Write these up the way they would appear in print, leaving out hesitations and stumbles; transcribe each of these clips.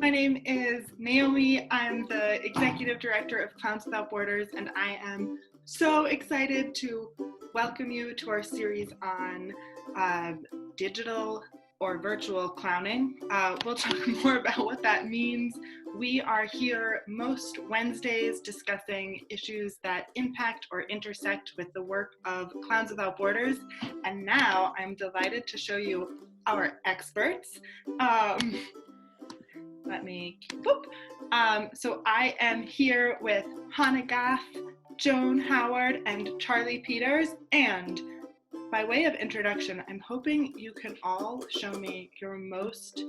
My name is Naomi. I'm the Executive Director of Clowns Without Borders, and I am so excited to welcome you to our series on digital or virtual clowning. We'll talk more about what that means. We are here most Wednesdays discussing issues that impact or intersect with the work of Clowns Without Borders. And now I'm delighted to show you our experts. So I am here with Hannah Gaff, Joan Howard, and Charlie Peters. And by way of introduction, I'm hoping you can all show me your most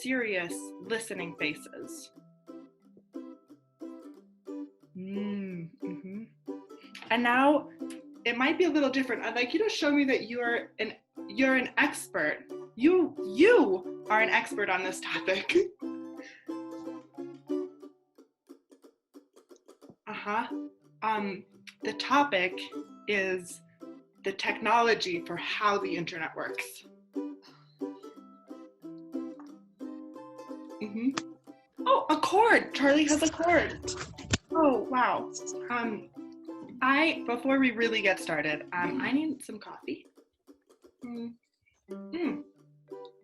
serious listening faces. And now it might be a little different. I'd like you to show me that you're an expert. You are an expert on this topic. The topic is the technology for how the internet works. Oh, a cord. Charlie has a cord. Oh, wow. Before we really get started, I need some coffee.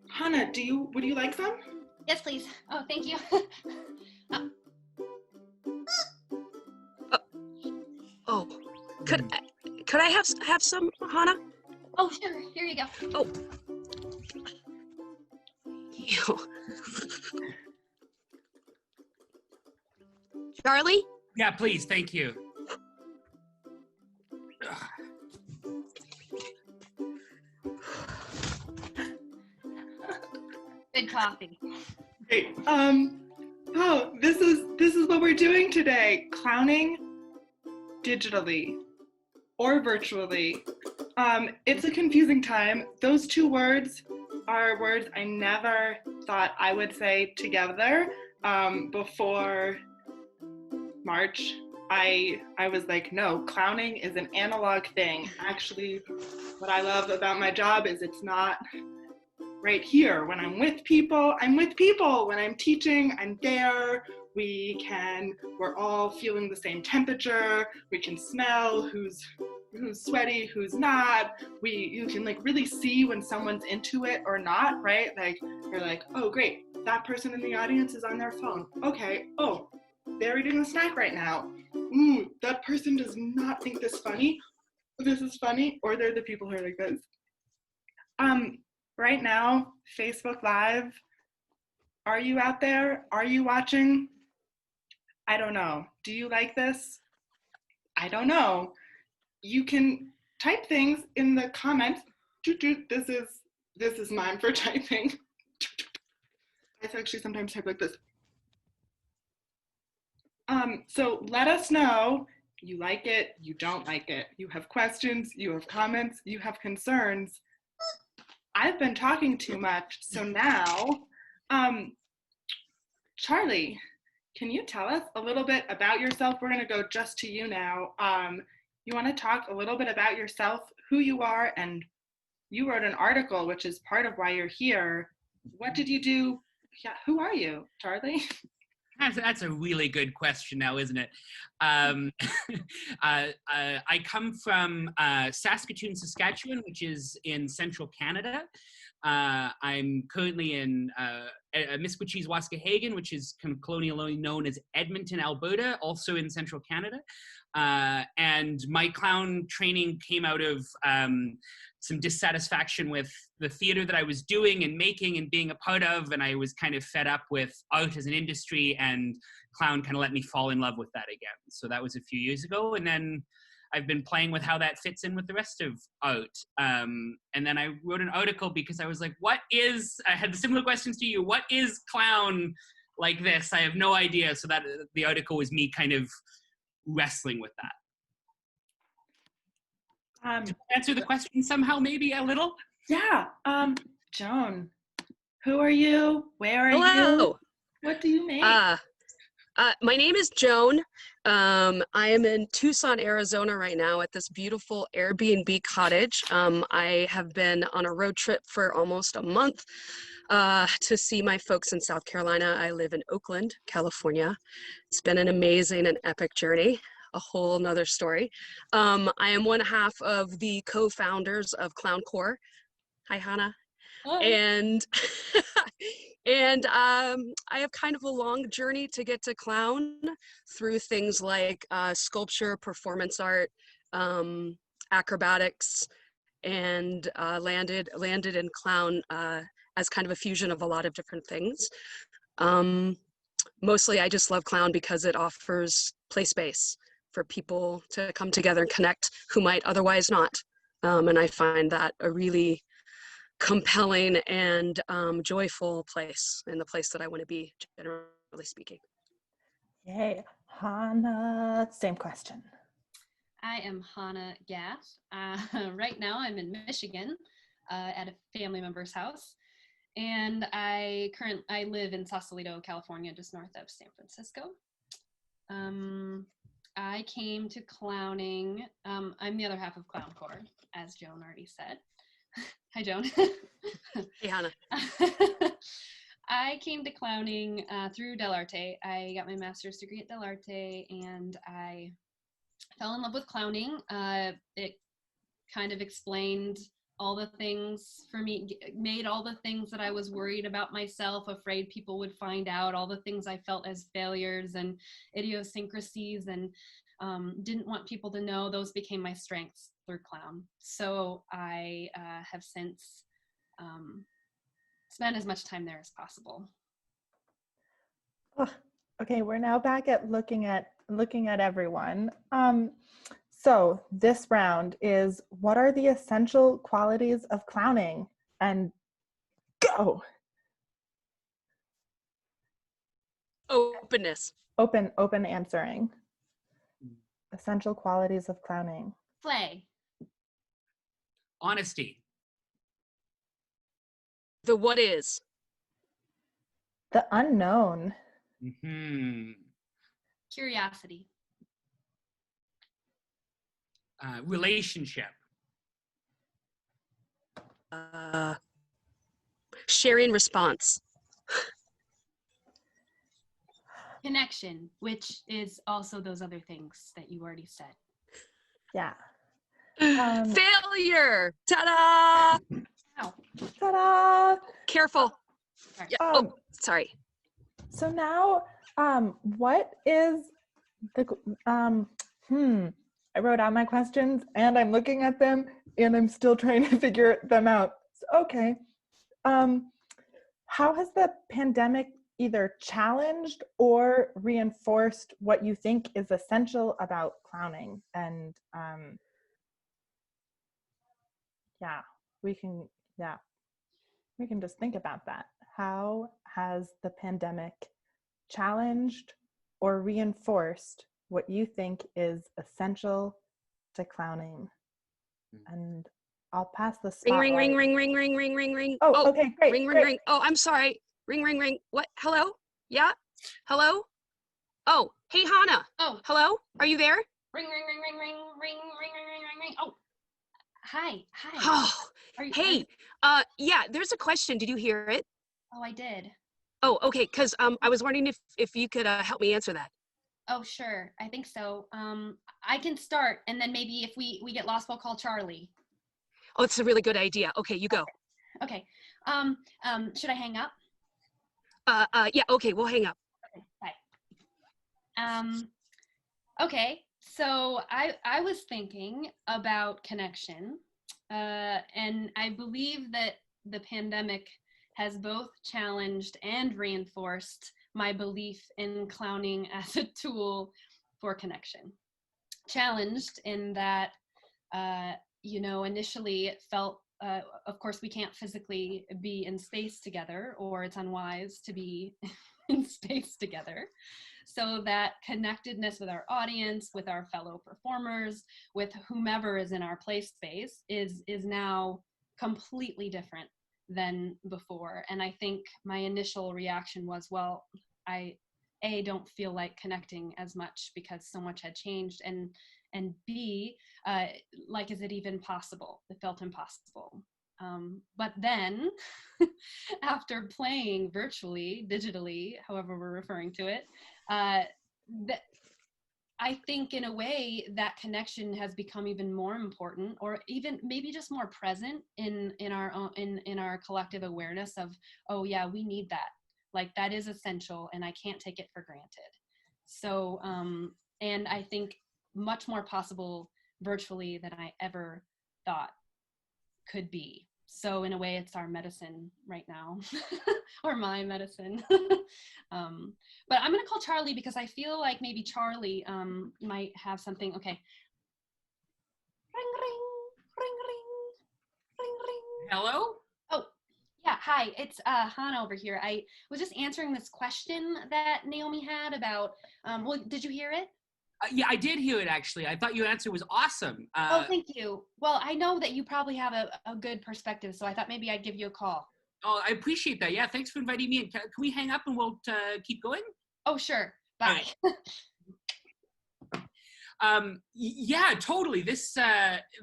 Hannah, would you like some? Yes, please. Oh, thank you. Could I have some, Hannah? Oh, sure. Here you go. Oh. Ew. Charlie? Yeah, please. Thank you. Good coffee. Great. This is what we're doing today. Clowning digitally or virtually. It's a confusing time. Those two words are words I never thought I would say together. Before March, I was like, no, clowning is an analog thing. Actually, what I love about my job is it's not right here. When I'm with people, I'm with people. When I'm teaching, I'm there. We're all feeling the same temperature. We can smell who's sweaty, who's not. You can like really see when someone's into it or not, right? Like you're like, oh great, that person in the audience is on their phone. Okay, oh, they're eating a snack right now. Ooh, that person does not think this is funny, or they're the people who are like this. Right now, Facebook Live, are you out there? Are you watching? I don't know. Do you like this? I don't know. You can type things in the comments. This is mine for typing. I actually sometimes type like this. So let us know you like it, you don't like it. You have questions, you have comments, you have concerns. I've been talking too much, so now, Charlie, can you tell us a little bit about yourself? We're gonna go just to you now. You wanna talk a little bit about yourself, who you are, and you wrote an article, which is part of why you're here. What did you do? Yeah, who are you, Charlie? That's a really good question now, isn't it? I come from Saskatoon, Saskatchewan, which is in central Canada. I'm currently in Misquachese, Waskahagan, which is colonially known as Edmonton, Alberta, also in central Canada. And my clown training came out of some dissatisfaction with the theater that I was doing and making and being a part of, and I was kind of fed up with art as an industry, and clown kind of let me fall in love with that again. So that was a few years ago, and then I've been playing with how that fits in with the rest of art. And then I wrote an article because I was like, I had the similar questions to you, what is clown like this? I have no idea. So that the article was me kind of wrestling with that. To answer the question somehow, maybe a little? Yeah. Joan, who are you? Where are Hello. you? What do you make? My name is Joan. I am in Tucson, Arizona right now at this beautiful Airbnb cottage. I have been on a road trip for almost a month. to see my folks in South Carolina. I live in Oakland, California. It's been an amazing and epic journey, a whole nother story. I am one half of the co-founders of Clown Corps. Hi, Hannah. And and I have kind of a long journey to get to clown through things like sculpture, performance art, acrobatics, and landed in clown as kind of a fusion of a lot of different things. Mostly I just love clown because it offers play space for people to come together and connect who might otherwise not. And I find that a really compelling and joyful place, and the place that I want to be, generally speaking. Yay. Hannah, same question. I am Hannah Gaff. Right now I'm in Michigan at a family member's house. And I live in Sausalito, California, just north of San Francisco. I came to clowning. I'm the other half of Clown Corps, as Joan already said. Hi, Joan. Hey, Hannah. I came to clowning through Del Arte. I got my master's degree at Del Arte, and I fell in love with clowning. It kind of explained all the things for me, made all the things that I was worried about myself, afraid people would find out, all the things I felt as failures and idiosyncrasies and didn't want people to know, those became my strengths through clown. So I have since spent as much time there as possible. Oh, okay, we're now back at looking at everyone. So this round is, what are the essential qualities of clowning? And go. Openness. Open answering. Essential qualities of clowning. Play. Honesty. The what is. The unknown. Mm-hmm. Curiosity. Relationship. Sharing response. Connection, which is also those other things that you already said. Yeah. Failure. Ta-da! Ow. Ta-da! Careful. Sorry. Yeah. Oh, sorry. So now, what is the, I wrote out my questions and I'm looking at them and I'm still trying to figure them out. So, okay. How has the pandemic either challenged or reinforced what you think is essential about clowning? And we can just think about that. How has the pandemic challenged or reinforced what you think is essential to clowning? And I'll pass the spotlight. Ring, ring, ring, ring, ring, ring, ring. Oh, okay, great. Ring, ring, great. ring. Oh, I'm sorry. Ring, ring, ring. What? Hello? Yeah? Hello? Oh, hey, Hannah. Oh. Hello? Are you there? Ring, ring, ring, ring, ring, ring, ring, ring, ring, ring, ring. Oh. Hi. Oh, Are you, hey. Yeah, there's a question. Did you hear it? Oh, I did. Oh, okay. Because I was wondering if you could help me answer that. Oh, sure. I think so. I can start, and then maybe if we get lost, we'll call Charlie. Oh, it's a really good idea. Okay, you go. Okay. Should I hang up? Yeah, okay, we'll hang up. Okay, bye. Okay, so I was thinking about connection, and I believe that the pandemic has both challenged and reinforced my belief in clowning as a tool for connection. Challenged in that, initially it felt, of course, we can't physically be in space together, or it's unwise to be in space together. So that connectedness with our audience, with our fellow performers, with whomever is in our play space is now completely different than before. And I think my initial reaction was, well, I don't feel like connecting as much because so much had changed, and B, like, is it even possible? It felt impossible. But then after playing virtually, digitally, however we're referring to it, I think in a way that connection has become even more important, or even maybe just more present in our collective awareness of, oh yeah, we need that. Like that is essential and I can't take it for granted. So, and I think much more possible virtually than I ever thought could be. So in a way, it's our medicine right now, or my medicine. But I'm gonna call Charlie because I feel like maybe Charlie might have something. Okay. Ring, ring, ring, ring, ring, ring. Hello? Oh, yeah, hi, it's Hannah over here. I was just answering this question that Naomi had about, well, did you hear it? Yeah, I did hear it actually. I thought your answer was awesome. Oh, thank you. Well, I know that you probably have a good perspective, so I thought maybe I'd give you a call. Oh, I appreciate that. Yeah, thanks for inviting me in. Can we hang up and we'll keep going? Oh, sure. Bye. Yeah, totally. This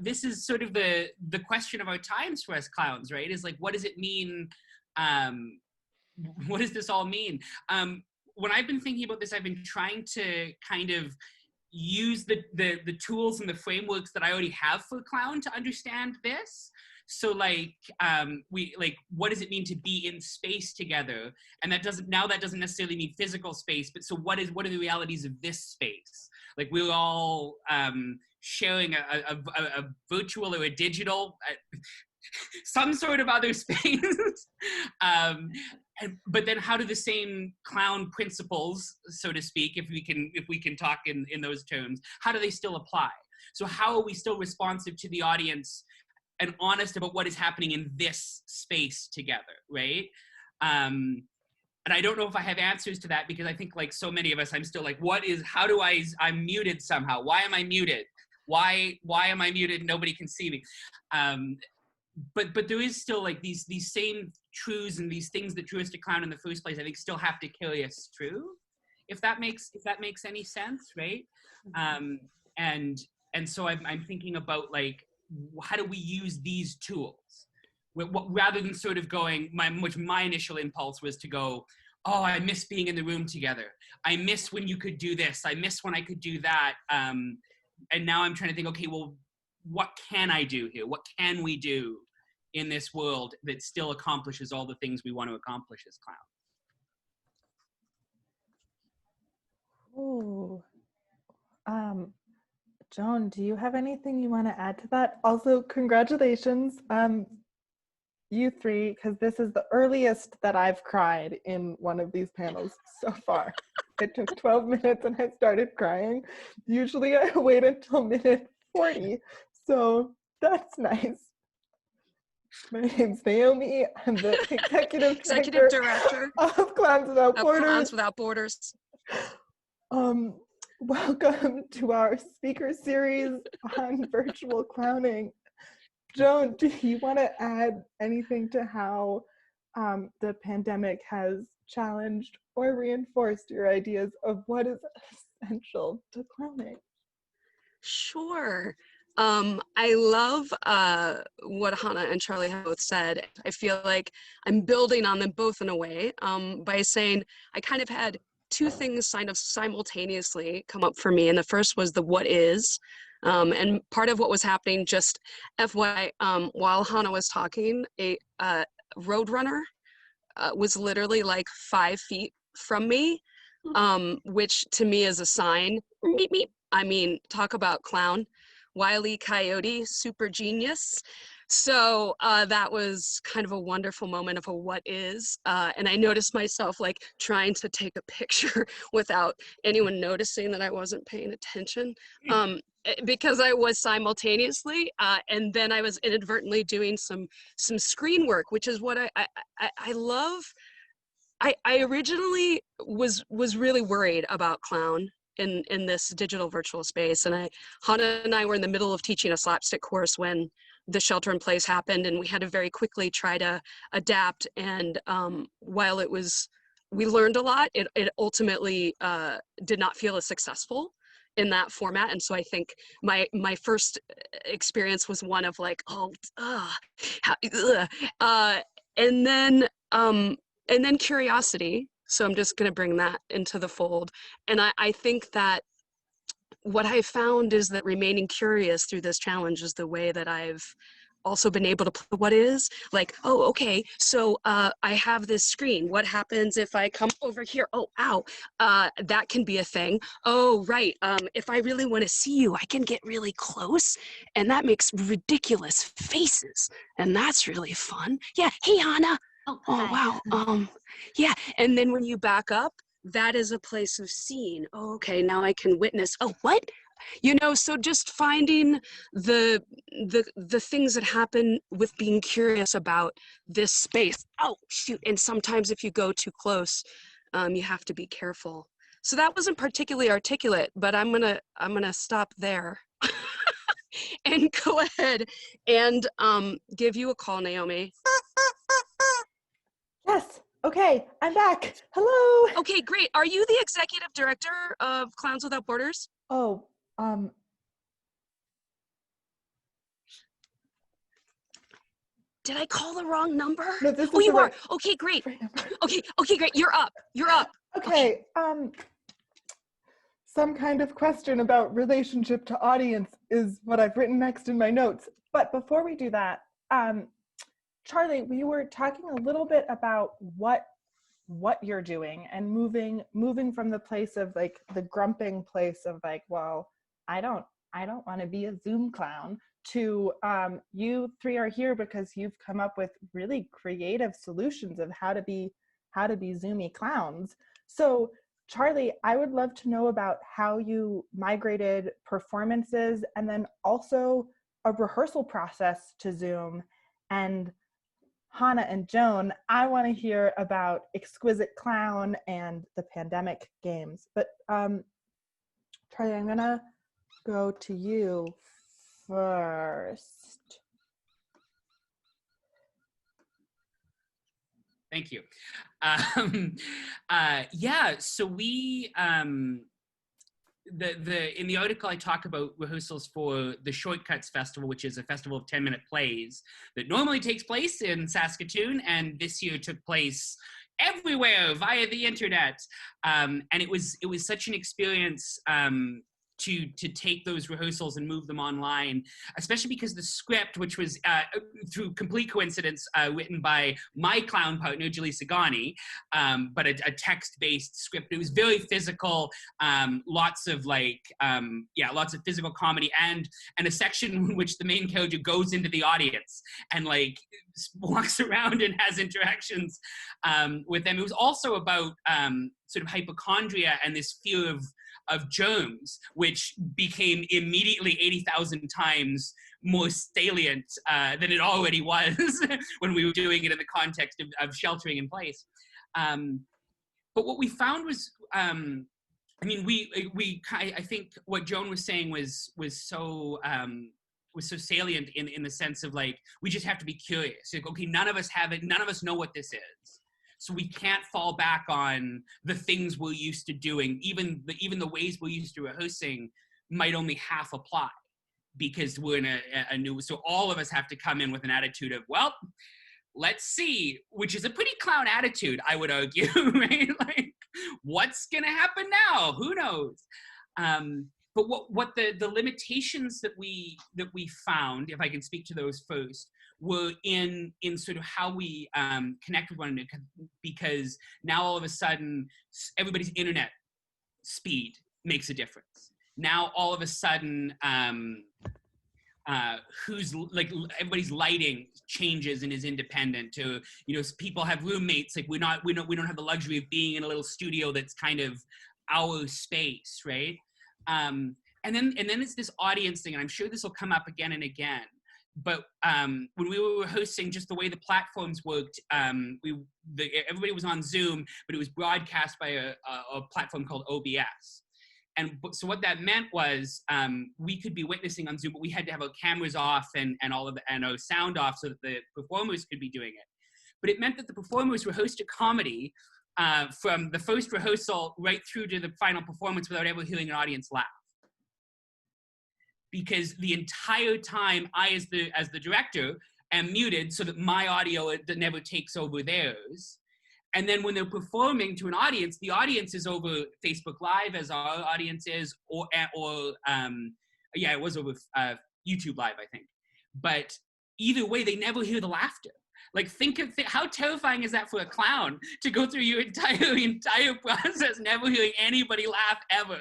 is sort of the question of our times for us clowns, right? Is like, what does it mean? What does this all mean? When I've been thinking about this, I've been trying to kind of use the tools and the frameworks that I already have for clown to understand this. So like what does it mean to be in space together? And that doesn't necessarily mean physical space, but so what are the realities of this space? Like we're all sharing a virtual or a digital some sort of other space. But then how do the same clown principles, so to speak, if we can talk in those terms, how do they still apply? So how are we still responsive to the audience and honest about what is happening in this space together, right? And I don't know if I have answers to that because I think like so many of us, I'm still like, I'm muted somehow. Why am I muted? Why am I muted? Nobody can see me. But there is still like these same truths and these things that drew us to clown in the first place, I think still have to carry us through, if that makes any sense, right? And so I'm thinking about like, how do we use these tools? Rather than sort of going, my initial impulse was to go, oh, I miss being in the room together. I miss when you could do this. I miss when I could do that. And now I'm trying to think, okay, well, what can I do here? What can we do in this world that still accomplishes all the things we want to accomplish as clowns? Oh, Joan, do you have anything you want to add to that? Also, congratulations, you three, because this is the earliest that I've cried in one of these panels so far. It took 12 minutes and I started crying. Usually I wait until minute 40, so that's nice. My name's Naomi. I'm the executive director of Clowns Without Borders. Clowns Without Borders. Welcome to our speaker series on virtual clowning. Joan, do you want to add anything to how the pandemic has challenged or reinforced your ideas of what is essential to clowning? Sure. I love what Hannah and Charlie have both said. I feel like I'm building on them both in a way by saying I kind of had two things kind of simultaneously come up for me. And the first was the what is. And part of what was happening, just FYI, while Hannah was talking, a roadrunner was literally like 5 feet from me, which to me is a sign. Meep, meep. I mean, talk about clown. Wile E. Coyote, super genius. So that was kind of a wonderful moment of a what is. And I noticed myself like trying to take a picture without anyone noticing that I wasn't paying attention because I was simultaneously. And then I was inadvertently doing some screen work, which is what I love. I originally was really worried about clown in this digital virtual space. And Hannah and I were in the middle of teaching a slapstick course when the shelter in place happened, and we had to very quickly try to adapt. And while we learned a lot, it ultimately did not feel as successful in that format. And so I think my first experience was one of like, oh, and then curiosity. So I'm just going to bring that into the fold. And I think that what I found is that remaining curious through this challenge is the way that I've also been able to play what is like, oh, okay, so I have this screen. What happens if I come over here? Oh, ow, that can be a thing. Oh, right, if I really want to see you, I can get really close, and that makes ridiculous faces, and that's really fun. Yeah, hey, Hannah. Oh, Oh, hi. wow, yeah, and then when you back up, that is a place of seeing. Oh, okay, now I can witness. Oh, what? You know, so just finding the things that happen with being curious about this space. Oh, shoot. And sometimes if you go too close, you have to be careful. So that wasn't particularly articulate, but I'm gonna stop there and go ahead and give you a call, Naomi. Yes. Okay, I'm back. Hello. Okay, great. Are you the executive director of Clowns Without Borders? Oh, Did I call the wrong number? no, this Oh, is you the are. right, Okay, great. right number. Okay, great. You're up. Okay, some kind of question about relationship to audience is what I've written next in my notes. But before we do that, Charlie, we were talking a little bit about what you're doing and moving from the place of like the grumping place of like, well, I don't want to be a Zoom clown, to you three are here because you've come up with really creative solutions of how to be Zoomy clowns. So Charlie, I would love to know about how you migrated performances and then also a rehearsal process to Zoom. And Hannah and Joan, I want to hear about Exquisite Clown and the pandemic games. But Charlie, I'm gonna go to you first. Thank you. Yeah, so we in the article I talk about rehearsals for the Shortcuts Festival, which is a festival of 10-minute plays that normally takes place in Saskatoon, and this year took place everywhere via the internet. And it was such an experience to take those rehearsals and move them online, especially because the script, which was through complete coincidence written by my clown partner Julie Sagani, but a text-based script. It was very physical, lots of physical comedy, and a section in which the main character goes into the audience and like walks around and has interactions with them. It was also about sort of hypochondria and this fear of germs, which became immediately 80,000 times more salient than it already was when we were doing it in the context of sheltering in place. But what we found was, I think what Joan was saying was so salient in the sense of like, we just have to be curious. Like, okay, none of us have it. None of us know what this is. So we can't fall back on the things we're used to doing. Even the ways we're used to rehearsing might only half apply because we're in a new, so all of us have to come in with an attitude of, well, let's see, which is a pretty clown attitude, I would argue, right? Like, what's gonna happen now? Who knows? But what the limitations that we found, if I can speak to those first, were in sort of how we connect with one another, because now all of a sudden everybody's internet speed makes a difference. Now all of a sudden who's like everybody's lighting changes and is independent. To, you know, people have roommates. Like we don't have the luxury of being in a little studio that's kind of our space, right? And then it's this audience thing, and I'm sure this will come up again and again. But when we were rehearsing, just the way the platforms worked, everybody was on Zoom, but it was broadcast by a platform called OBS. And so what that meant was we could be witnessing on Zoom, but we had to have our cameras off and our sound off so that the performers could be doing it. But it meant that the performers rehearsed a comedy from the first rehearsal right through to the final performance without ever hearing an audience laugh. because the entire time I, as the director, am muted so that my audio never takes over theirs. And then when they're performing to an audience, the audience is over Facebook Live, as our audience is, or it was over YouTube Live, I think. But either way, they never hear the laughter. Like, think of how terrifying is that for a clown to go through your entire process, never hearing anybody laugh ever.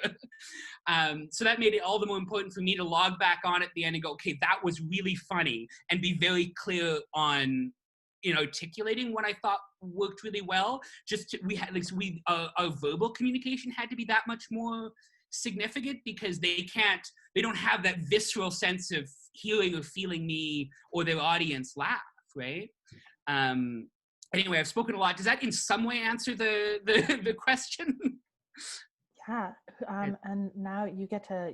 So that made it all the more important for me to log back on at the end and go, okay, that was really funny, and be very clear on, articulating what I thought worked really well. Our verbal communication had to be that much more significant, because they don't have that visceral sense of hearing or feeling me or their audience laugh, right? Anyway, I've spoken a lot. Does that in some way answer the question? Yeah. And now you get to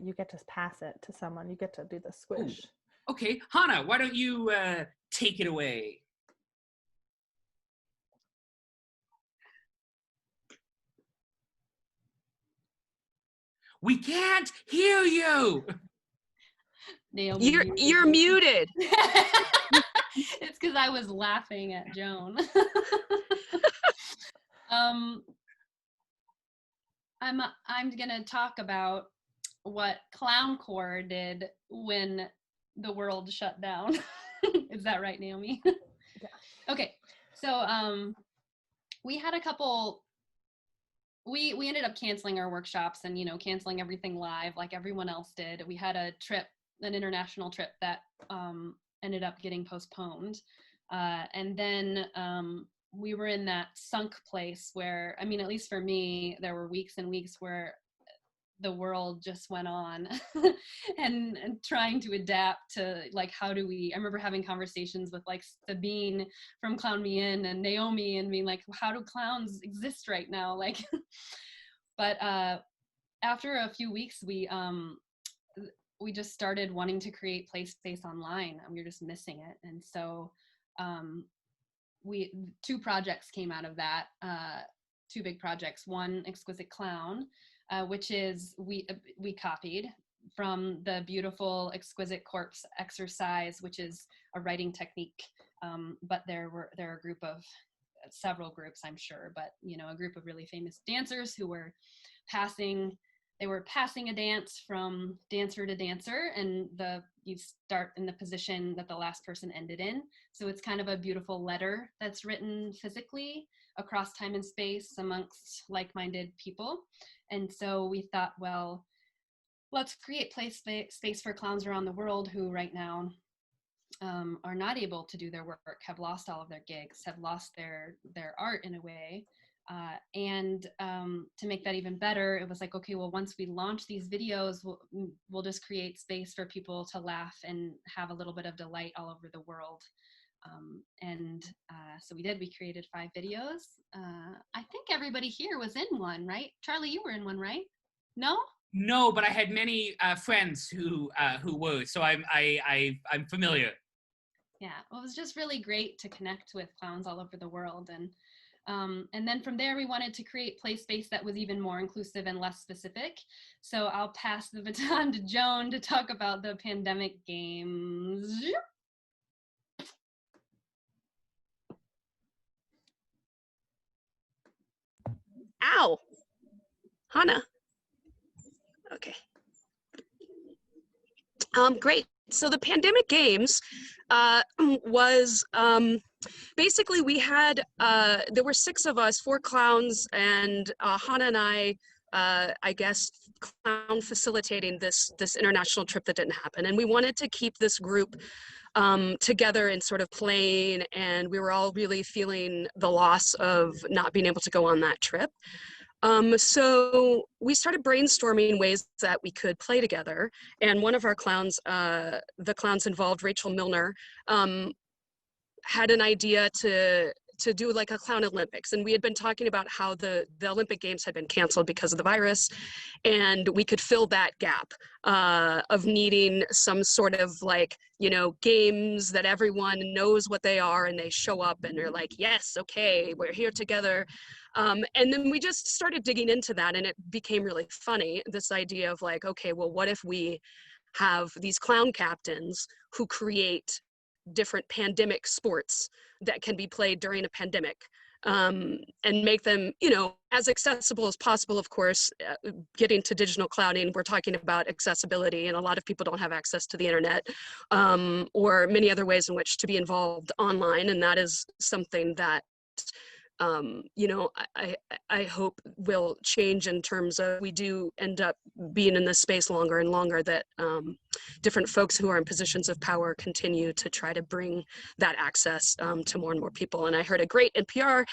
pass it to someone. You get to do the squish. Ooh. Okay, Hannah, why don't you take it away? We can't hear you. Naomi, You're muted. It's because I was laughing at Joan. I'm gonna talk about what Clown Corps did when the world shut down. Is that right, Naomi? Yeah. Okay, so we had a couple. We ended up canceling our workshops and canceling everything live like everyone else did. We had an international trip that ended up getting postponed, and then we were in that sunk place where, at least for me, there were weeks and weeks where the world just went on and trying to adapt to, like, I remember having conversations with, like, Sabine from Clown Me In and Naomi, and being like, how do clowns exist right now? Like, but after a few weeks, we just started wanting to create play space online, and we were just missing it. And so two projects came out of that, two big projects. One, Exquisite Clown, which is we copied from the beautiful Exquisite Corpse exercise, which is a writing technique. But there are a group of several groups, I'm sure, but a group of really famous dancers who were passing a dance from dancer to dancer, and you start in the position that the last person ended in. So it's kind of a beautiful letter that's written physically across time and space amongst like-minded people. And so we thought, well, let's create space for clowns around the world who right now are not able to do their work, have lost all of their gigs, have lost their art in a way. And to make that even better, it was like, okay, well, once we launch these videos, we'll just create space for people to laugh and have a little bit of delight all over the world. So we did. We created 5 videos. I think everybody here was in one, right? Charlie, you were in one, right? No? No, but I had many friends who were, so I'm familiar. Yeah, well, it was just really great to connect with clowns all over the world. And then from there, we wanted to create play space that was even more inclusive and less specific. So I'll pass the baton to Joan to talk about the pandemic games. Ow. Hannah. Okay. Great. So the pandemic games was basically we had there were 6 of us, 4 clowns, and Hannah and I guess clown facilitating this international trip that didn't happen, and we wanted to keep this group together and sort of playing, and we were all really feeling the loss of not being able to go on that trip. So we started brainstorming ways that we could play together, and one of our clowns, the clowns involved, Rachel Milner, had an idea to do like a clown Olympics, and we had been talking about how the Olympic Games had been canceled because of the virus, and we could fill that gap of needing some sort of like, games that everyone knows what they are and they show up and they're like, yes, okay, we're here together. And then we just started digging into that, and it became really funny, this idea of like, okay, well, what if we have these clown captains who create different pandemic sports that can be played during a pandemic, and make them, you know, as accessible as possible. Of course, getting to digital clowning, we're talking about accessibility, and a lot of people don't have access to the internet, or many other ways in which to be involved online, and that is something that you know, I hope will change in terms of, we do end up being in this space longer and longer, that different folks who are in positions of power continue to try to bring that access to more and more people. And I heard a great NPR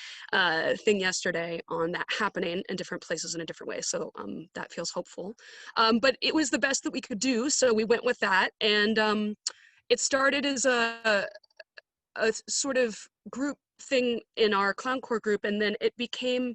thing yesterday on that happening in different places in a different way. So that feels hopeful. But it was the best that we could do. So we went with that. And it started as a sort of group thing in our clown core group, and then it became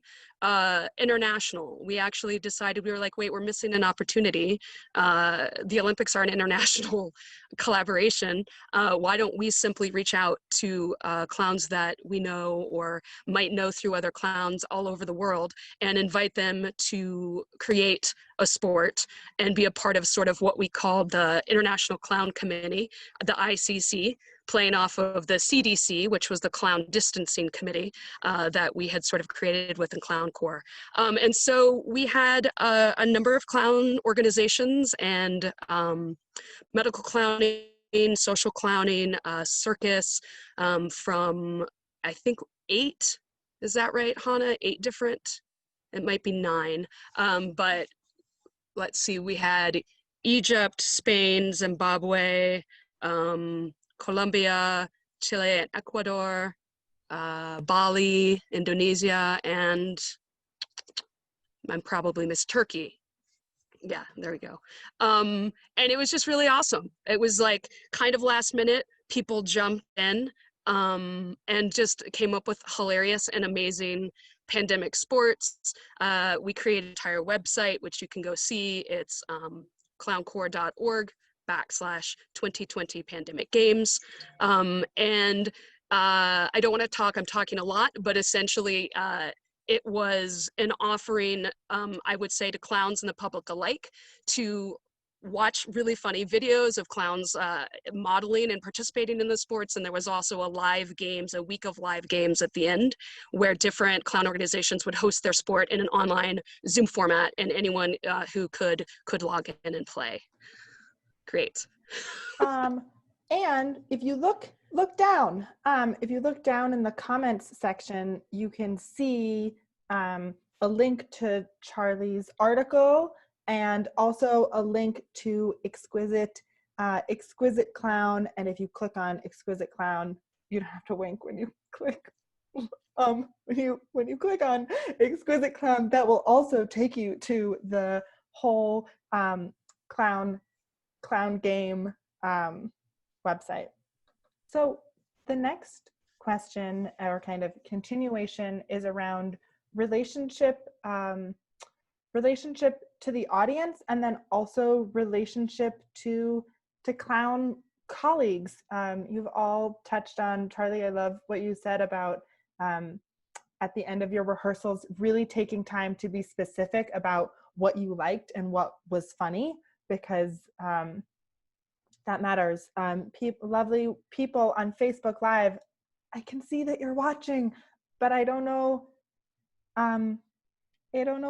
international. We actually decided, we were like, wait, we're missing an opportunity. The Olympics are an international collaboration. Why don't we simply reach out to clowns that we know or might know through other clowns all over the world, and invite them to create a sport and be a part of sort of what we call the International Clown Committee, the ICC, playing off of the CDC, which was the Clown Distancing Committee that we had sort of created within Clown Core. And so we had a number of clown organizations and medical clowning, social clowning, circus, from, I think, 8, is that right, Hannah? 8 different, it might be 9, but let's see, we had Egypt, Spain, Zimbabwe, Colombia, Chile, and Ecuador, Bali, Indonesia, and I'm probably missed Turkey. Yeah, there we go. And it was just really awesome. It was like kind of last minute, people jumped in and just came up with hilarious and amazing pandemic sports. We created an entire website, which you can go see. It's clowncore.org/2020 pandemic games. And I don't want to talk, I'm talking a lot, but essentially it was an offering, I would say, to clowns and the public alike to watch really funny videos of clowns modeling and participating in the sports. And there was also a week of live games at the end, where different clown organizations would host their sport in an online Zoom format, and anyone who could log in and play. Great. And if you look down, if you look down in the comments section, you can see a link to Charlie's article, and also a link to Exquisite Clown. And if you click on Exquisite Clown, you don't have to wink when you click. When you click on Exquisite Clown, that will also take you to the whole clown game website. So the next question, or kind of continuation, is around relationship to the audience, and then also relationship to clown colleagues. You've all touched on, Charlie, I love what you said about at the end of your rehearsals, really taking time to be specific about what you liked and what was funny, because that matters. Lovely people on Facebook Live, I can see that you're watching, but I don't know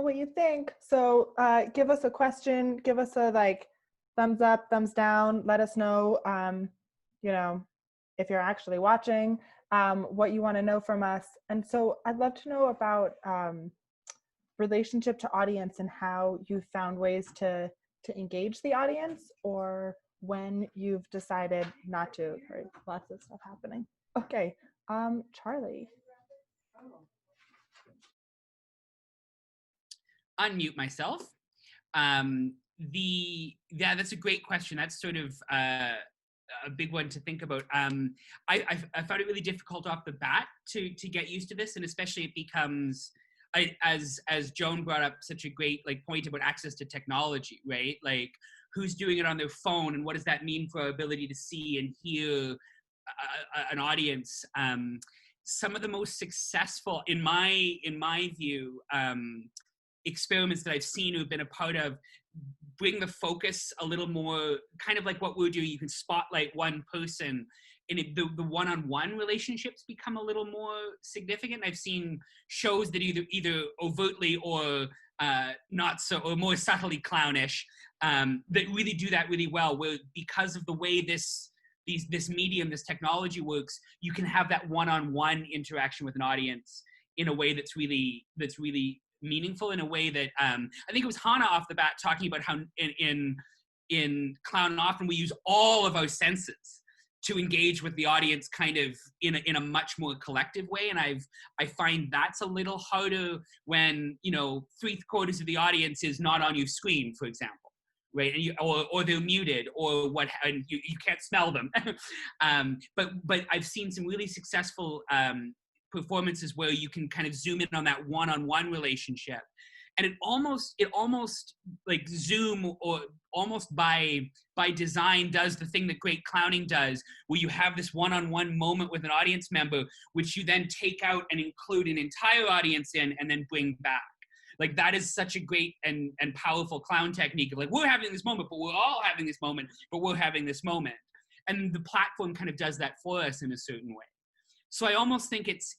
what you think. So give us a question, give us a thumbs up, thumbs down, let us know, if you're actually watching, what you want to know from us. And so I'd love to know about relationship to audience, and how you found ways to engage the audience, or when you've decided not to. Right, lots of stuff happening. Okay, Charlie. Unmute myself. That's a great question. That's sort of a big one to think about. I found it really difficult off the bat to get used to this, and especially it becomes, as Joan brought up such a great point about access to technology, right? Like, who's doing it on their phone, and what does that mean for our ability to see and hear an audience? Some of the most successful, in my view, experiments that I've seen, who've been a part of, bring the focus a little more, kind of like what we're doing. You can spotlight one person, and the one-on-one relationships become a little more significant. I've seen shows that either overtly or not so, or more subtly clownish, that really do that really well, where because of the way this medium, this technology works, you can have that one-on-one interaction with an audience in a way that's really meaningful, in a way that I think it was Hannah off the bat talking about how in clown often we use all of our senses to engage with the audience kind of in a much more collective way. And I find that's a little harder when, 3/4 of the audience is not on your screen, for example, right? And or they're muted, or and you can't smell them. But I've seen some really successful performances where you can kind of zoom in on that one-on-one relationship. And it almost like Zoom, or almost by design, does the thing that great clowning does, where you have this one-on-one moment with an audience member, which you then take out and include an entire audience in, and then bring back. Like, that is such a great and powerful clown technique. Like, we're having this moment, but we're all having this moment, but we're having this moment. And the platform kind of does that for us in a certain way. So I almost think it's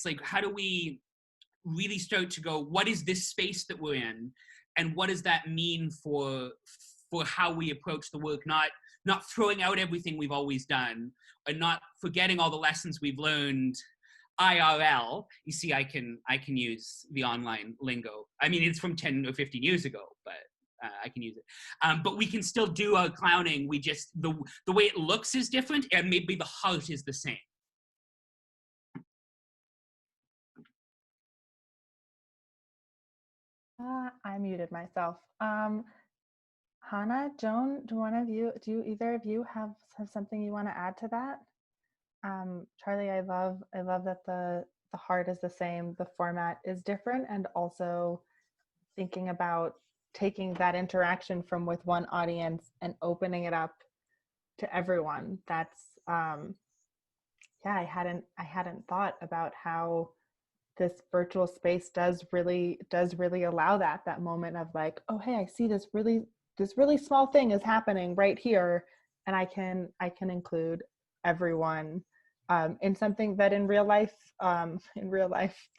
like, how do we really start to go, what is this space that we're in, and what does that mean for how we approach the work, not throwing out everything we've always done, and not forgetting all the lessons we've learned IRL. You see, I can use the online lingo. I mean, it's from 10 or 15 years ago, but I can use it. But we can still do our clowning. We just, the way it looks is different, and maybe the heart is the same. I muted myself. Hannah, Joan, do either of you have something you want to add to that? Charlie, I love that the heart is the same, the format is different, and also thinking about taking that interaction from with one audience and opening it up to everyone. That's I hadn't thought about how this virtual space does really allow that moment of like, oh, hey, I see this really small thing is happening right here, and I can include everyone in something that in real life,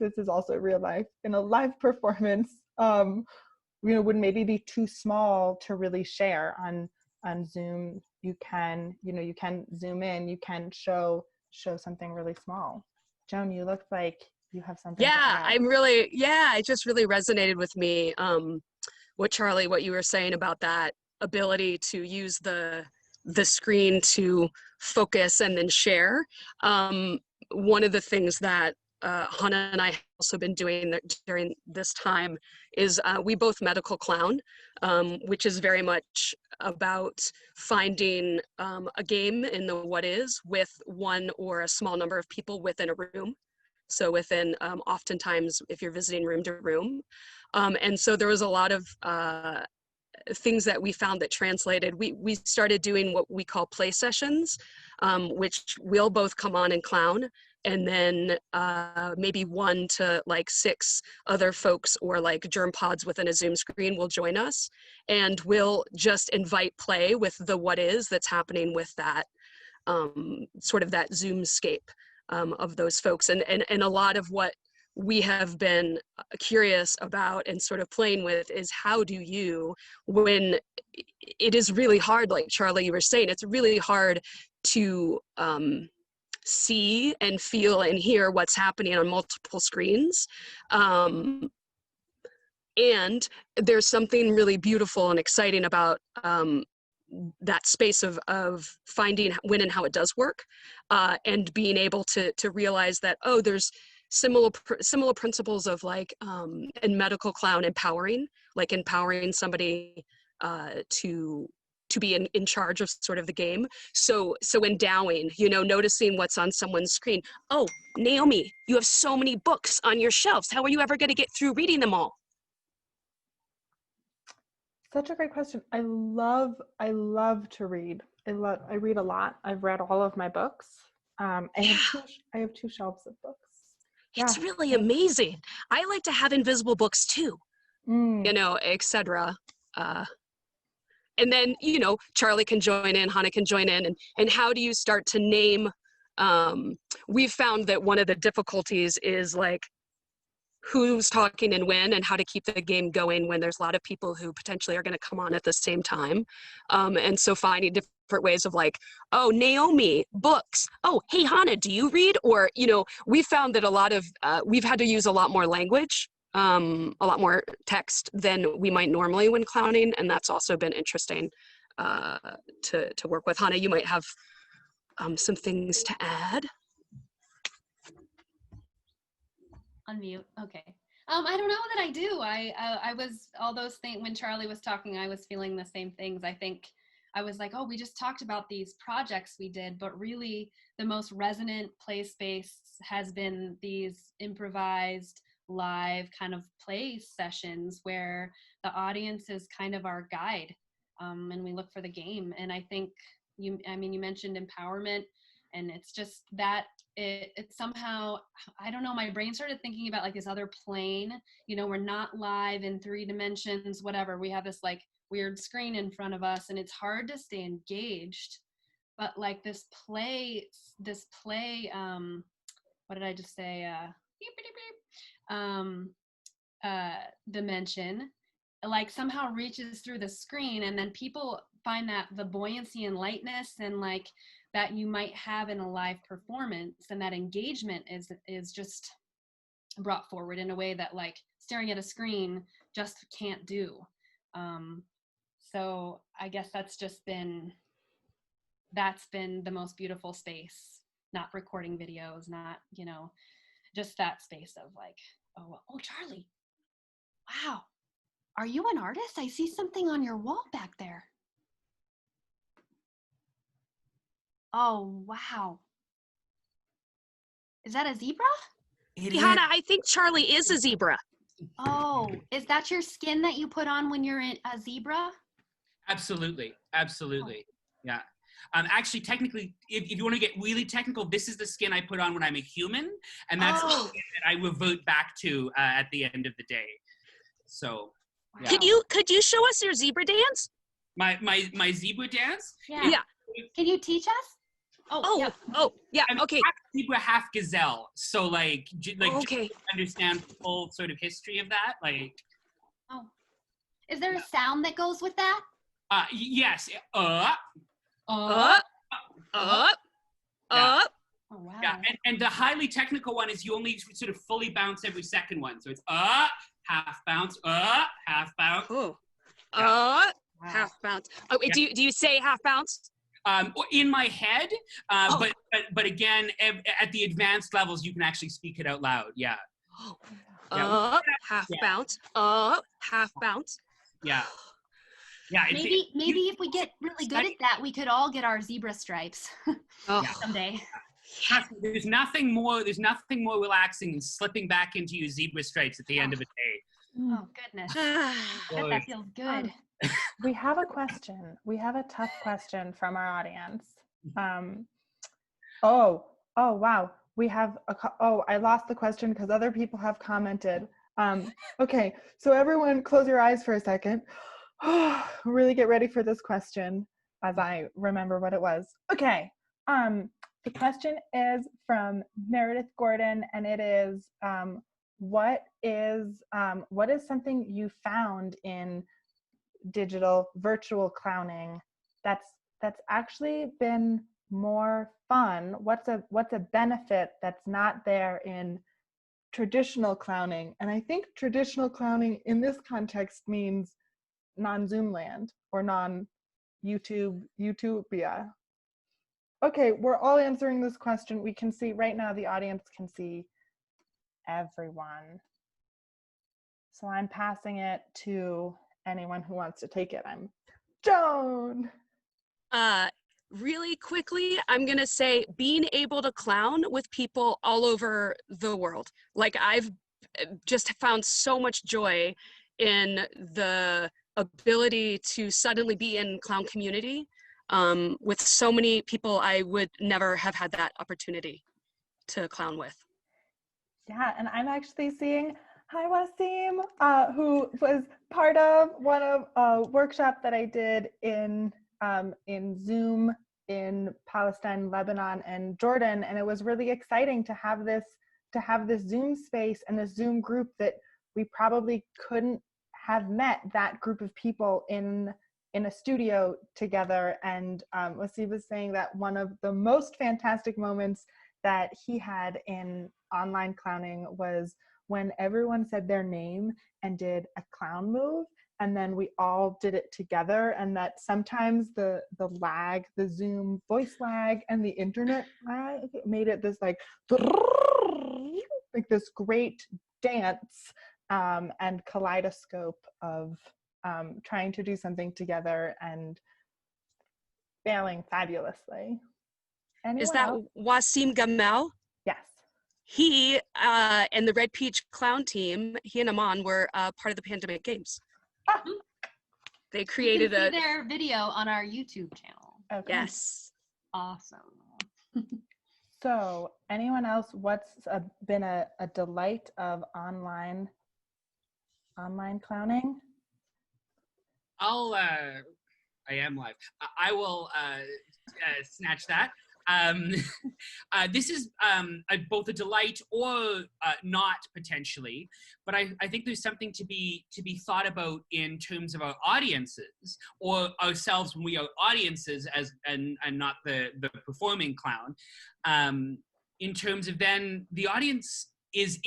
this is also real life, in a live performance, would maybe be too small to really share. On Zoom, you can zoom in, you can show something really small. Joan, you look like you have something to add. It just really resonated with me, what you were saying about that ability to use the screen to focus and then share. One of the things that Hannah and I have also been doing during this time is we both medical clown, which is very much about finding a game in the what is with one or a small number of people within a room. So within, oftentimes, if you're visiting room to room. And so there was a lot of things that we found that translated. We started doing what we call play sessions, which we'll both come on and clown, and then maybe 1 to 6 other folks or like germ pods within a Zoom screen will join us, and we'll just invite play with the what is that's happening with that sort of that Zoomscape of those folks. And a lot of what we have been curious about and sort of playing with is, how do you, when it is really hard, like Charlie, you were saying, it's really hard to see and feel and hear what's happening on multiple screens. And there's something really beautiful and exciting about that space of finding when and how it does work, and being able to realize that, oh, there's similar principles of like in medical clown empowering somebody to be in charge of sort of the game. So endowing, noticing what's on someone's screen. Oh, Naomi, you have so many books on your shelves. How are you ever going to get through reading them all? Such a great question. I love to read. I read a lot. I've read all of my books. I have 2 shelves of books. It's really amazing. I like to have invisible books too, etc. and then, you know, Charlie can join in, Hannah can join in, and how do you start to name, we've found that one of the difficulties is like who's talking and when, and how to keep the game going when there's a lot of people who potentially are going to come on at the same time. And so finding different ways of like, oh, Naomi, books. Oh, hey, Hannah, do you read? Or, you know, we found that a lot of, we've had to use a lot more language, a lot more text than we might normally when clowning. And that's also been interesting to work with. Hannah, you might have some things to add. Unmute. Okay. I don't know that I do. I was, all those things, when Charlie was talking, I was feeling the same things. I think I was like, oh, we just talked about these projects we did, but really the most resonant play space has been these improvised live kind of play sessions where the audience is kind of our guide, and we look for the game. And I think you mentioned empowerment, and it's just that it somehow, I don't know, my brain started thinking about like this other plane, you know, we're not live in 3 dimensions, whatever. We have this like weird screen in front of us, and it's hard to stay engaged. But like this play, what did I just say? Dimension, like somehow reaches through the screen, and then people find that the buoyancy and lightness and like that you might have in a live performance, and that engagement is just brought forward in a way that like staring at a screen just can't do. So I guess that's been the most beautiful space, not recording videos, not, you know, just that space of like, oh, Charlie, wow, are you an artist? I see something on your wall back there. Oh, wow. Is that a zebra? Hey, Hannah, I think Charlie is a zebra. Oh, is that your skin that you put on when you're a zebra? Absolutely. Absolutely. Yeah. Actually, technically, if you want to get really technical, this is the skin I put on when I'm a human, and that's the skin that I revert back to at the end of the day. So, yeah. Could you show us your zebra dance? My zebra dance? Yeah. Can you teach us? Yeah. I'm Okay. half zebra, half gazelle. So like okay. Understand the full sort of history of that. Like, is there a sound that goes with that? Yes. Up. Oh, wow. Yeah, and the highly technical one is you only sort of fully bounce every second one. So it's half bounce, half bounce. Oh. Yeah. Half bounce. Oh, wait, do you say half bounce? In my head, but again, at the advanced levels, you can actually speak it out loud. Yeah. Half bounce. Half bounce. Yeah. Yeah. Maybe if we get really good at that, we could all get our zebra stripes someday. There's nothing more relaxing than slipping back into your zebra stripes at the end of a day. Oh goodness. That feels good. We have a question. We have a tough question from our audience. Oh wow. We have I lost the question because other people have commented. Okay, so everyone close your eyes for a second. Really get ready for this question as I remember what it was. Okay. The question is from Meredith Gordon, and it is, what is something you found in virtual clowning that's actually been more fun? What's a benefit that's not there in traditional clowning? And I think traditional clowning in this context means non-Zoom land or non-Utopia. Okay, we're all answering this question. We can see right now, the audience can see everyone. So I'm passing it to anyone who wants to take it. I'm Joan. Really quickly, I'm gonna say being able to clown with people all over the world. Like, I've just found so much joy in the ability to suddenly be in clown community with so many people I would never have had that opportunity to clown with. Yeah, and I'm actually seeing Hi, Wasim, who was part of one of a workshop that I did in Zoom in Palestine, Lebanon, and Jordan, and it was really exciting to have this Zoom space and this Zoom group that we probably couldn't have met that group of people in a studio together. And Wasim was saying that one of the most fantastic moments that he had in online clowning was when everyone said their name and did a clown move, and then we all did it together, and that sometimes the lag, the Zoom voice lag and the internet lag made it this like this great dance and kaleidoscope of trying to do something together and failing fabulously. Anyone Is that else? Wasim Gamel? Yes. He and the Red Peach Clown team, he and Aman were part of the Pandemic Games. Ah. They You created can see their video on our YouTube channel. Okay. yes. Awesome. So, anyone else? What's been a delight of online clowning? I am live. I will snatch that. This is both a delight or not potentially, but I think there's something to be thought about in terms of our audiences or ourselves when we are audiences and not the performing clown. In terms of then the audience is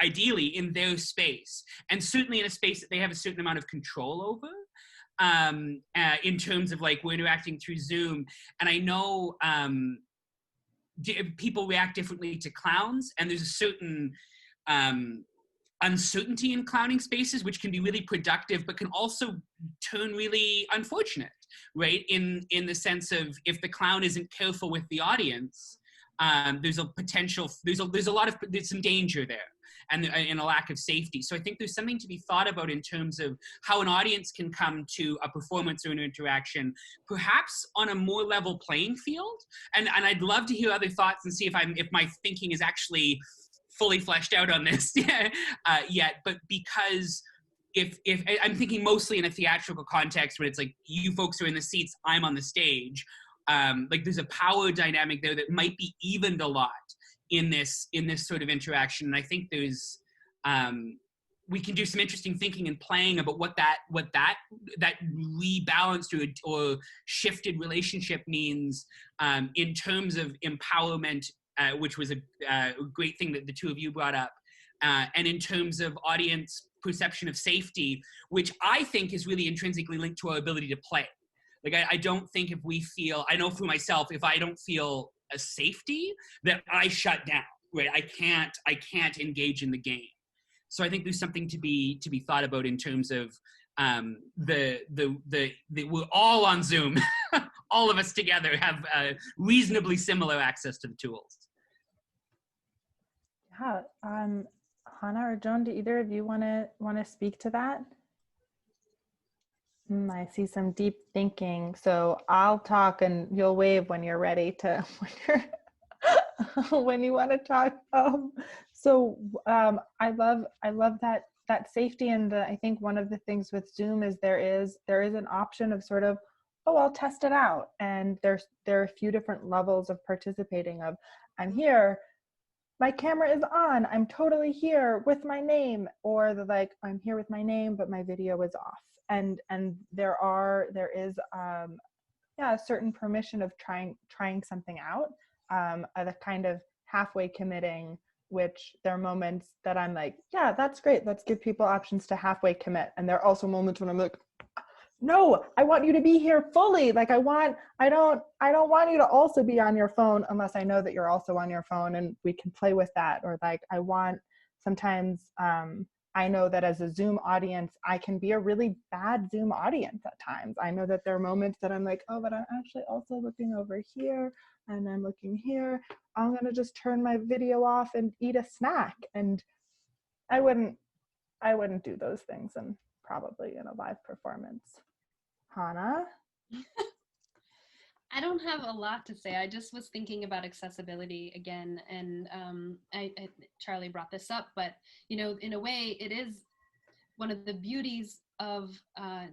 ideally in their space, and certainly in a space that they have a certain amount of control over. In terms of like we're interacting through Zoom, and I know people react differently to clowns, and there's a certain uncertainty in clowning spaces, which can be really productive, but can also turn really unfortunate, right? In the sense of if the clown isn't careful with the audience, there's a potential, there's some danger there. And a lack of safety. So I think there's something to be thought about in terms of how an audience can come to a performance or an interaction, perhaps on a more level playing field. And I'd love to hear other thoughts and see if my thinking is actually fully fleshed out on this yet. But because if I'm thinking mostly in a theatrical context where it's like you folks are in the seats, I'm on the stage. Like there's a power dynamic there that might be evened a lot in this sort of interaction. And I think there's we can do some interesting thinking and playing about what that rebalanced or shifted relationship means in terms of empowerment, which was a great thing that the two of you brought up, and in terms of audience perception of safety, which I think is really intrinsically linked to our ability to play. Like I don't think I know for myself, if I don't feel a safety, that I shut down, right? I can't engage in the game. So I think there's something to be thought about in terms of the we're all on Zoom. All of us together have reasonably similar access to the tools. Yeah, Hannah or Joan, do either of you want to speak to that? I see some deep thinking, so I'll talk and you'll wave when you're ready to when you want to talk. I love that safety, and I think one of the things with Zoom is there is an option of sort of, oh, I'll test it out, and there are a few different levels of participating. Of I'm here, my camera is on, I'm totally here with my name, or I'm here with my name but my video is off. And there is a certain permission of trying something out, a kind of halfway committing, which there are moments that I'm like, yeah, that's great, let's give people options to halfway commit. And there are also moments when I'm like, no, I want you to be here fully. Like I don't want you to also be on your phone unless I know that you're also on your phone and we can play with that. Or like sometimes I know that as a Zoom audience, I can be a really bad Zoom audience at times. I know that there are moments that I'm like, oh, but I'm actually also looking over here and I'm looking here. I'm gonna just turn my video off and eat a snack. And I wouldn't do those things and probably in a live performance. Hannah? I don't have a lot to say. I just was thinking about accessibility again, and Charlie brought this up, but in a way, it is one of the beauties of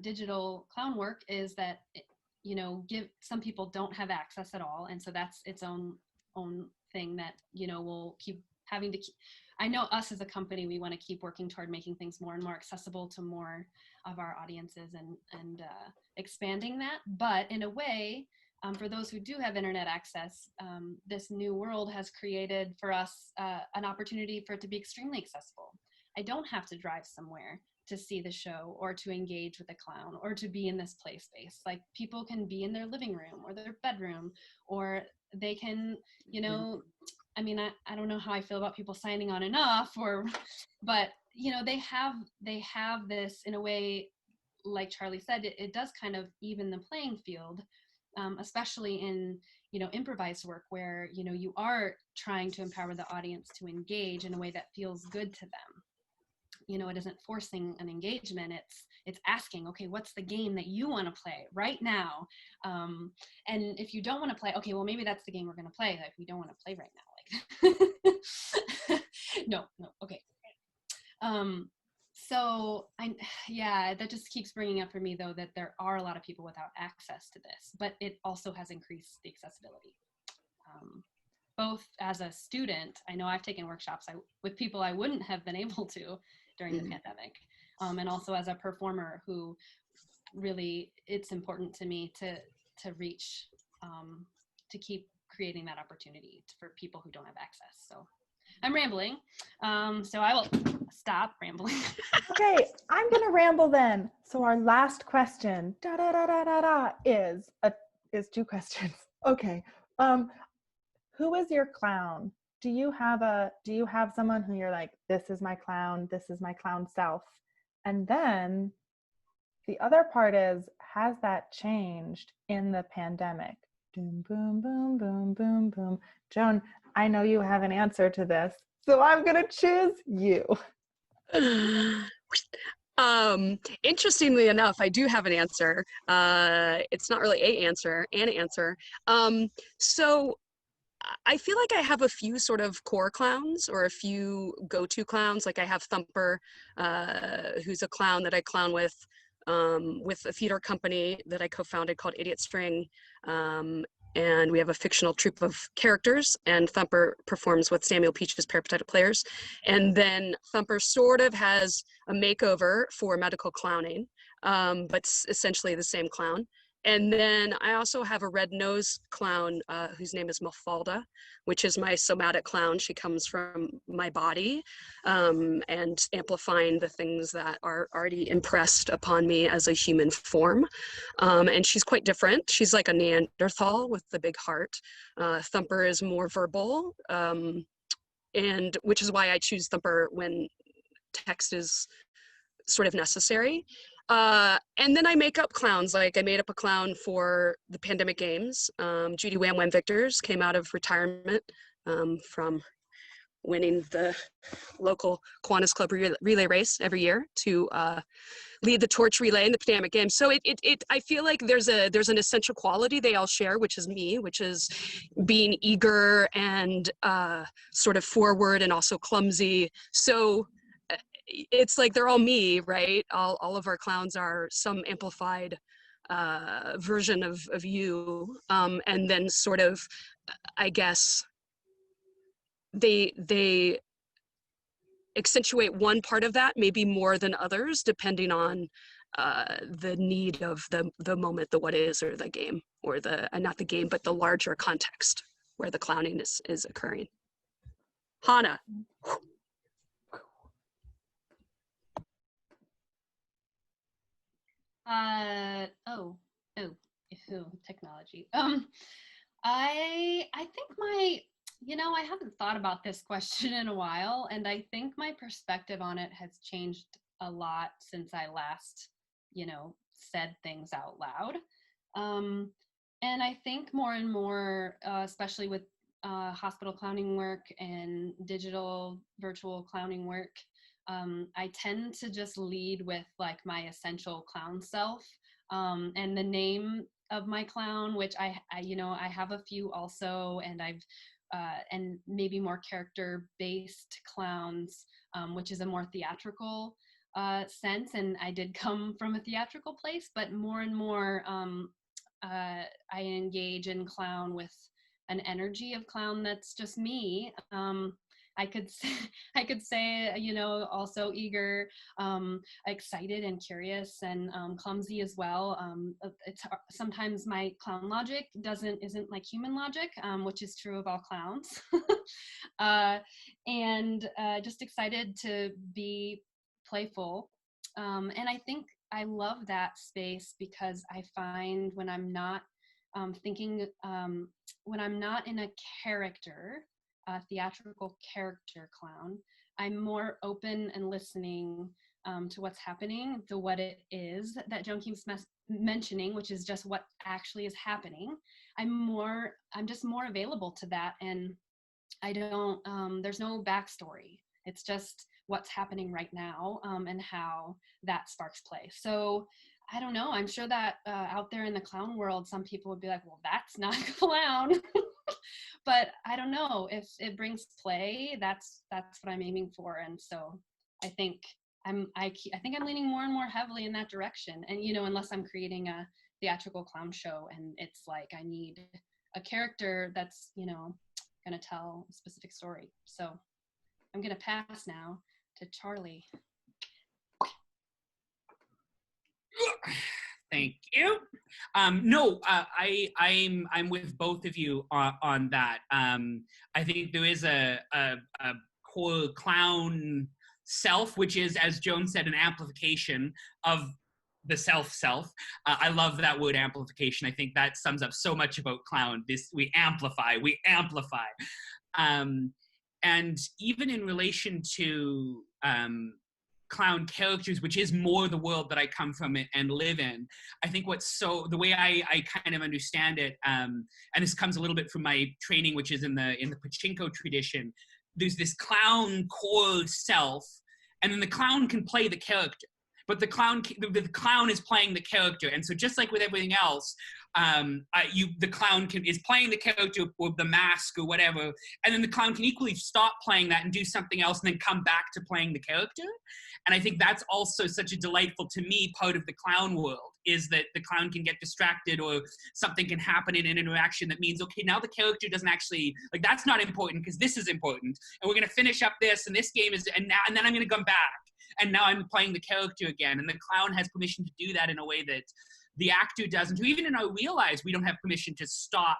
digital clown work is that give some people don't have access at all, and so that's its own thing that we'll keep having to. I know us as a company, we want to keep working toward making things more and more accessible to more of our audiences and expanding that. But in a way, for those who do have internet access, this new world has created for us an opportunity for it to be extremely accessible. I don't have to drive somewhere to see the show or to engage with a clown or to be in this play space. Like, people can be in their living room or their bedroom, or they can, I mean, I don't know how I feel about people signing on enough, but they have this, in a way, like Charlie said, it does kind of even the playing field, especially in improvised work where you are trying to empower the audience to engage in a way that feels good to them. It isn't forcing an engagement, it's asking, okay, what's the game that you want to play right now? And if you don't want to play, okay, well, maybe that's the game we're going to play. If we don't want to play right now, like no, okay. So that just keeps bringing up for me, though, that there are a lot of people without access to this, but it also has increased the accessibility. Both as a student, I know I've taken workshops with people I wouldn't have been able to during the pandemic, and also as a performer who really, it's important to me to reach, to keep creating that opportunity for people who don't have access. So I'm rambling, so I will stop rambling. Okay, I'm gonna ramble then. So our last question is two questions. Okay, who is your clown? Do you have someone who you're like, this is my clown self? And then the other part is, has that changed in the pandemic? Boom, boom, boom, boom, boom, boom. Joan, I know you have an answer to this, so I'm gonna choose you. Interestingly enough, I do have an answer. It's not really an answer. So I feel like I have a few sort of core clowns or a few go-to clowns. Like, I have Thumper, who's a clown that I clown with a theater company that I co-founded called Idiot String. And we have a fictional troupe of characters, and Thumper performs with Samuel Peach's Peripatetic Players. And then Thumper sort of has a makeover for medical clowning, but it's essentially the same clown. And then I also have a red-nosed clown whose name is Mafalda, which is my somatic clown. She comes from my body and amplifying the things that are already impressed upon me as a human form. And she's quite different. She's like a Neanderthal with the big heart. Thumper is more verbal, and which is why I choose Thumper when text is sort of necessary. And then I make up clowns. Like, I made up a clown for the pandemic games. Judy Wham Wham Victors came out of retirement from winning the local Kiwanis Club relay race every year to lead the torch relay in the pandemic games. So I feel like there's an essential quality they all share, which is me, which is being eager and sort of forward and also clumsy. So it's like they're all me, right? All of our clowns are some amplified version of you, and then sort of, I guess, they accentuate one part of that maybe more than others, depending on the need of the moment, the what is, or the game, or not the game, but the larger context where the clowning is occurring. Hannah. Technology. I think I haven't thought about this question in a while, and I think my perspective on it has changed a lot since I last, said things out loud. And I think more and more, especially with hospital clowning work and digital virtual clowning work, I tend to just lead with like my essential clown self. And the name of my clown, which I have a few also, and and maybe more character-based clowns, which is a more theatrical sense. And I did come from a theatrical place, but more and more I engage in clown with an energy of clown that's just me. I could say, also eager, excited and curious, and clumsy as well. Sometimes my clown logic isn't like human logic, which is true of all clowns. And just excited to be playful. And I think I love that space because I find when I'm not when I'm not in a character, a theatrical character clown, I'm more open and listening to what's happening, to what it is that Joan keeps mentioning, which is just what actually is happening. I'm just more available to that, and I don't, there's no backstory. It's just what's happening right now, and how that sparks play. So I don't know. I'm sure that out there in the clown world, some people would be like, well, that's not a clown. But I don't know, if it brings play, that's what I'm aiming for. And so I think I'm leaning more and more heavily in that direction. And, unless I'm creating a theatrical clown show and it's like, I need a character that's, going to tell a specific story. So I'm going to pass now to Charlie. Thank you. No, I'm with both of you on that. I think there is a core clown self, which is, as Joan said, an amplification of the self. I love that word, amplification. I think that sums up so much about clown. We amplify. And even in relation to clown characters, which is more the world that I come from and live in, I think the way I kind of understand it, and this comes a little bit from my training, which is in the pachinko tradition, there's this clown core self, and then the clown can play the character. But the clown is playing the character, and so just like with everything else, the clown is playing the character or the mask or whatever, and then the clown can equally stop playing that and do something else, and then come back to playing the character. And I think that's also such a delightful, to me, part of the clown world, is that the clown can get distracted, or something can happen in an interaction that means, okay, now the character doesn't actually, like, that's not important because this is important, and we're going to finish up this, and this game is, and then I'm going to come back. And now I'm playing the character again. And the clown has permission to do that in a way that the actor doesn't. Or even in our real lives, we don't have permission to stop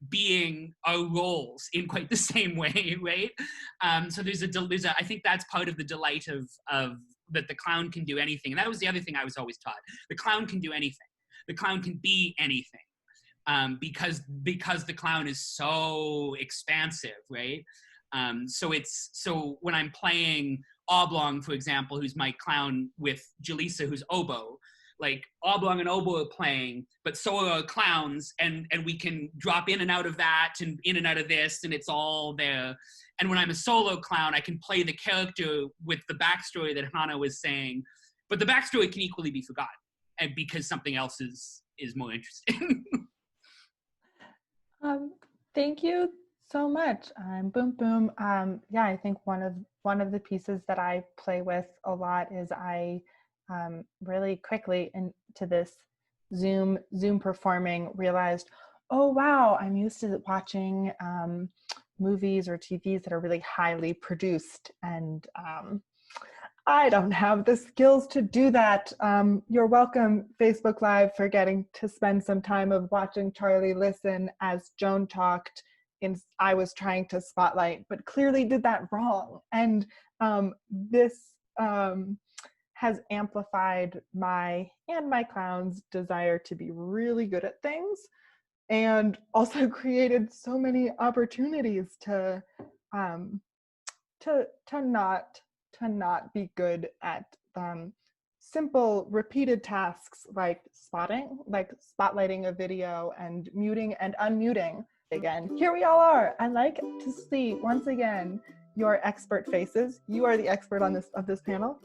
being our roles in quite the same way, right? So I think that's part of the delight of that the clown can do anything. And that was the other thing I was always taught. The clown can do anything. The clown can be anything, because the clown is so expansive, right? So when I'm playing Oblong, for example, who's my clown, with Jaleesa, who's oboe, like Oblong and oboe are playing, but so are our clowns, and we can drop in and out of that and in and out of this, and it's all there. And when I'm a solo clown, I can play the character with the backstory that Hannah was saying, but the backstory can equally be forgotten, and because something else is more interesting. Thank you so much. Boom boom. Yeah, I think one of the pieces that I play with a lot is I really quickly into this Zoom performing realized, oh wow, I'm used to watching movies or TVs that are really highly produced, and I don't have the skills to do that. You're welcome, Facebook Live, for getting to spend some time of watching Charlie listen as Joan talked. I was trying to spotlight, but clearly did that wrong. And this has amplified my clown's desire to be really good at things, and also created so many opportunities to not be good at simple repeated tasks like spotlighting a video and muting and unmuting. Again, here we all are. I like to see once again your expert faces. You are the expert on this panel.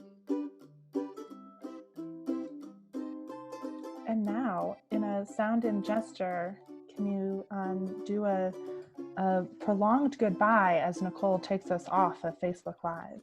And sound and gesture, can you do a prolonged goodbye as Nicole takes us off of Facebook Live?